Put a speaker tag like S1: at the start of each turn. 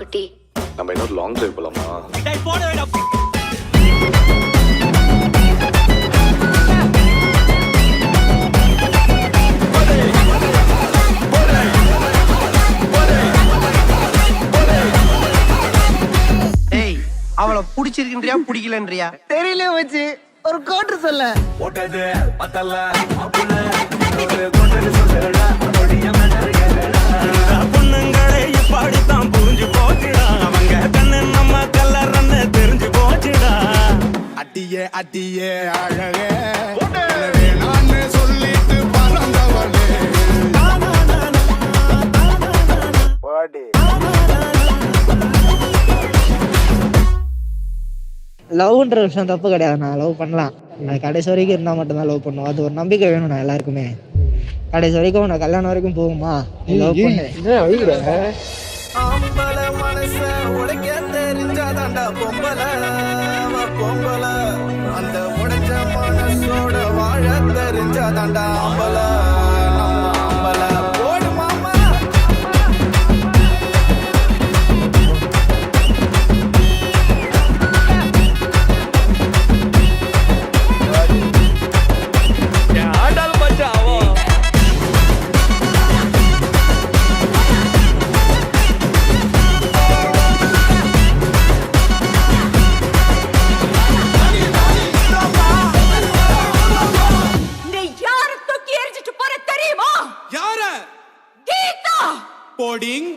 S1: குட்டி.
S2: நம்ம இன்னொரு லாங் டிரைவ் போலாமா?
S3: ஏய், அவளை புடிச்சிருக்கின்றியா புடிக்கலன்றியா?
S4: தெரியல வச்சு ஒரு கோட்டு சொல்ல.
S5: பொண்ணுங்களே இப்படித்தான் புரிஞ்சு போச்சுடா, அவங்க கண்ணு நம்ம கல்லறன்னு தெரிஞ்சு போச்சுடா.
S6: அட்டியே அட்டியே அழகே நான் சொல்லிட்டு பறந்தவனே.
S4: லவ்ன்ற விஷயம் தப்பு கிடையாது, நான் லவ் பண்ணலாம். நான் கடைசி வரைக்கும் இருந்தால் மட்டும்தான் லவ் பண்ணுவோம். அது ஒரு நம்பிக்கை வேணும் நான் எல்லாருக்குமே. கடைசி வரைக்கும் நான் கல்யாணம் வரைக்கும் போகுமா லவ் பண்ணு.
S5: ஆம்பள மனச உடைக்க தெரிஞ்சாதாண்டா பொம்பள பொம்பள, அந்த உடைஞ்ச மனசோட வாழ தெரிஞ்சாதாண்டா ஆம்பள.
S6: போடிங்